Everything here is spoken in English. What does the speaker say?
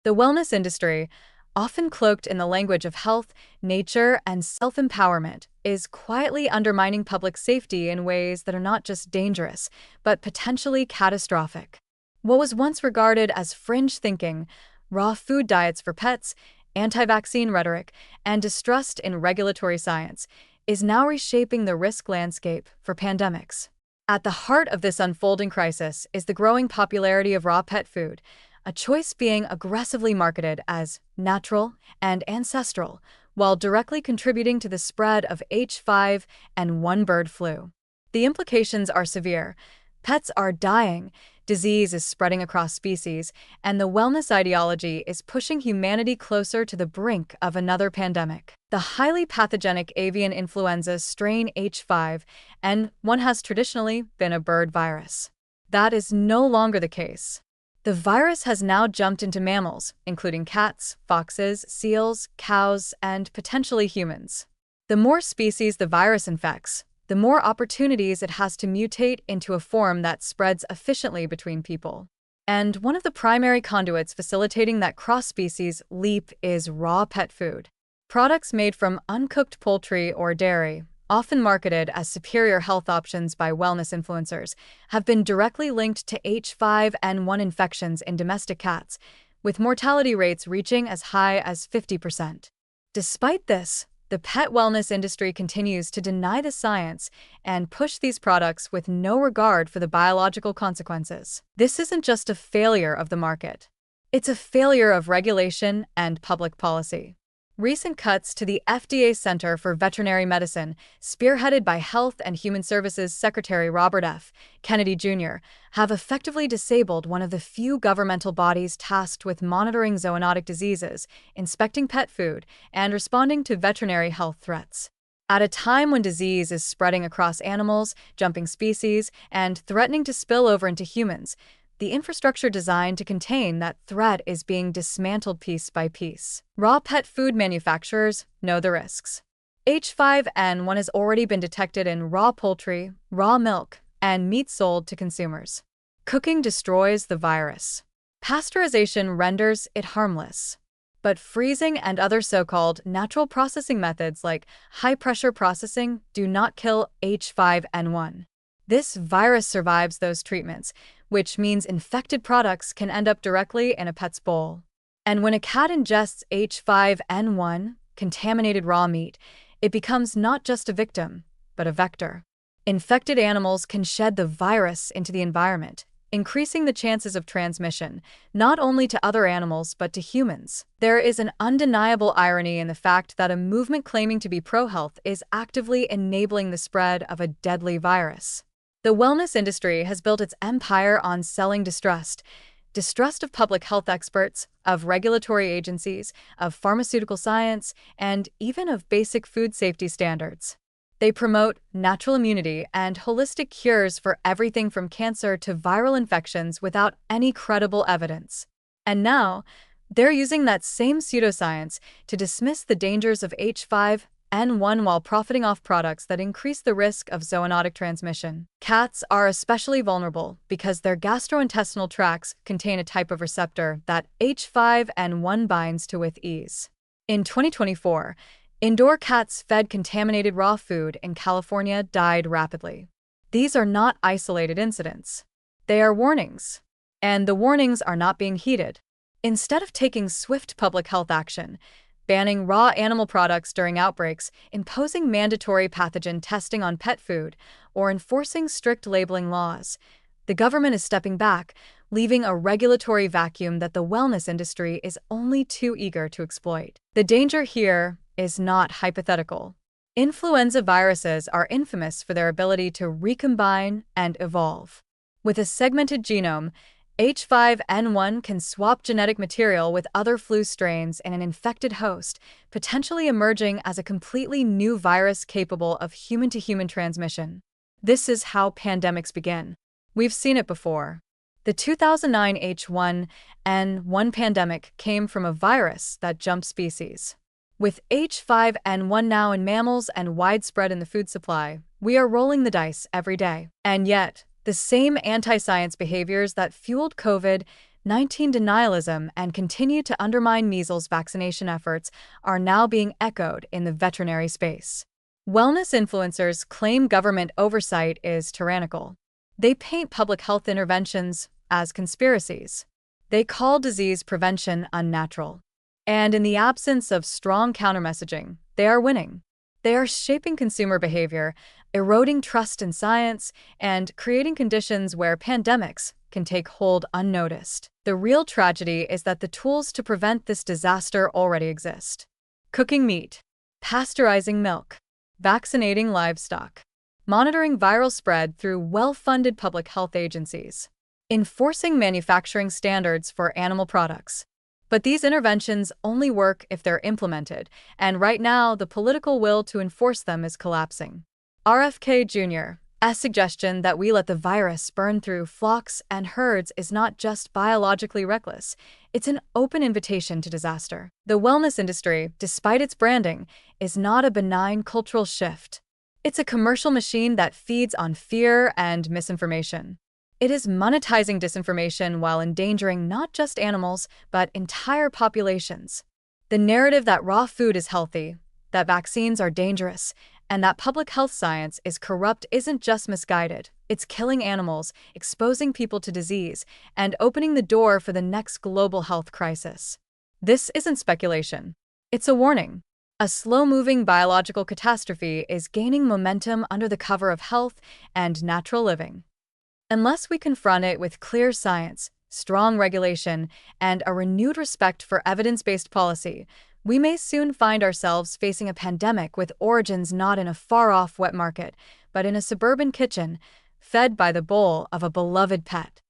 The wellness industry, often cloaked in the language of health, nature, and self-empowerment, is quietly undermining public safety in ways that are not just dangerous, but potentially catastrophic. What was once regarded as fringe thinking, raw food diets for pets, anti-vaccine rhetoric, and distrust in regulatory science, is now reshaping the risk landscape for pandemics. At the heart of this unfolding crisis is the growing popularity of raw pet food, a choice being aggressively marketed as natural and ancestral, while directly contributing to the spread of H5N1 bird flu. The implications are severe. Pets are dying, disease is spreading across species, and the wellness ideology is pushing humanity closer to the brink of another pandemic. The highly pathogenic avian influenza strain H5N1 has traditionally been a bird virus. That is no longer the case. The virus has now jumped into mammals, including cats, foxes, seals, cows, and potentially humans. The more species the virus infects, the more opportunities it has to mutate into a form that spreads efficiently between people. And one of the primary conduits facilitating that cross-species leap is raw pet food. Products made from uncooked poultry or dairy, often marketed as superior health options by wellness influencers, have been directly linked to H5N1 infections in domestic cats, with mortality rates reaching as high as 50%. Despite this, the pet wellness industry continues to deny the science and push these products with no regard for the biological consequences. This isn't just a failure of the market. It's a failure of regulation and public policy. Recent cuts to the FDA Center for Veterinary Medicine, spearheaded by Health and Human Services Secretary Robert F. Kennedy Jr., have effectively disabled one of the few governmental bodies tasked with monitoring zoonotic diseases, inspecting pet food, and responding to veterinary health threats. At a time when disease is spreading across animals, jumping species, and threatening to spill over into humans, the infrastructure designed to contain that threat is being dismantled piece by piece. Raw pet food manufacturers know the risks. H5N1 has already been detected in raw poultry, raw milk, and meat sold to consumers. Cooking destroys the virus. Pasteurization renders it harmless. But freezing and other so-called natural processing methods like high-pressure processing do not kill H5N1. This virus survives those treatments, which means infected products can end up directly in a pet's bowl. And when a cat ingests H5N1, contaminated raw meat, it becomes not just a victim, but a vector. Infected animals can shed the virus into the environment, increasing the chances of transmission, not only to other animals but to humans. There is an undeniable irony in the fact that a movement claiming to be pro-health is actively enabling the spread of a deadly virus. The wellness industry has built its empire on selling distrust of public health experts, of regulatory agencies, of pharmaceutical science, and even of basic food safety standards. They promote natural immunity and holistic cures for everything from cancer to viral infections without any credible evidence. And now, they're using that same pseudoscience to dismiss the dangers of H5N1 while profiting off products that increase the risk of zoonotic transmission. Cats are especially vulnerable because their gastrointestinal tracts contain a type of receptor that H5N1 binds to with ease. In 2024, indoor cats fed contaminated raw food in California died rapidly. These are not isolated incidents. They are warnings. And the warnings are not being heeded. Instead of taking swift public health action, banning raw animal products during outbreaks, imposing mandatory pathogen testing on pet food, or enforcing strict labeling laws, the government is stepping back, leaving a regulatory vacuum that the wellness industry is only too eager to exploit. The danger here is not hypothetical. Influenza viruses are infamous for their ability to recombine and evolve. With a segmented genome, H5N1 can swap genetic material with other flu strains in an infected host, potentially emerging as a completely new virus capable of human-to-human transmission. This is how pandemics begin. We've seen it before. The 2009 H1N1 pandemic came from a virus that jumped species. With H5N1 now in mammals and widespread in the food supply, we are rolling the dice every day. And yet, the same anti-science behaviors that fueled COVID COVID-19 denialism and continue to undermine measles vaccination efforts are now being echoed in the veterinary space. Wellness influencers claim government oversight is tyrannical. They paint public health interventions as conspiracies. They call disease prevention unnatural. And in the absence of strong countermessaging, they are winning. They are shaping consumer behavior, eroding trust in science, and creating conditions where pandemics can take hold unnoticed. The real tragedy is that the tools to prevent this disaster already exist. Cooking meat, pasteurizing milk, vaccinating livestock, monitoring viral spread through well-funded public health agencies, enforcing manufacturing standards for animal products. But these interventions only work if they're implemented, and right now the political will to enforce them is collapsing. RFK Jr.'s suggestion that we let the virus burn through flocks and herds is not just biologically reckless, it's an open invitation to disaster. The wellness industry, despite its branding, is not a benign cultural shift. It's a commercial machine that feeds on fear and misinformation. It is monetizing disinformation while endangering not just animals, but entire populations. The narrative that raw food is healthy, that vaccines are dangerous, and that public health science is corrupt isn't just misguided. It's killing animals, exposing people to disease, and opening the door for the next global health crisis. This isn't speculation. It's a warning. A slow-moving biological catastrophe is gaining momentum under the cover of health and natural living. Unless we confront it with clear science, strong regulation, and a renewed respect for evidence-based policy, we may soon find ourselves facing a pandemic with origins not in a far-off wet market, but in a suburban kitchen, fed by the bowl of a beloved pet.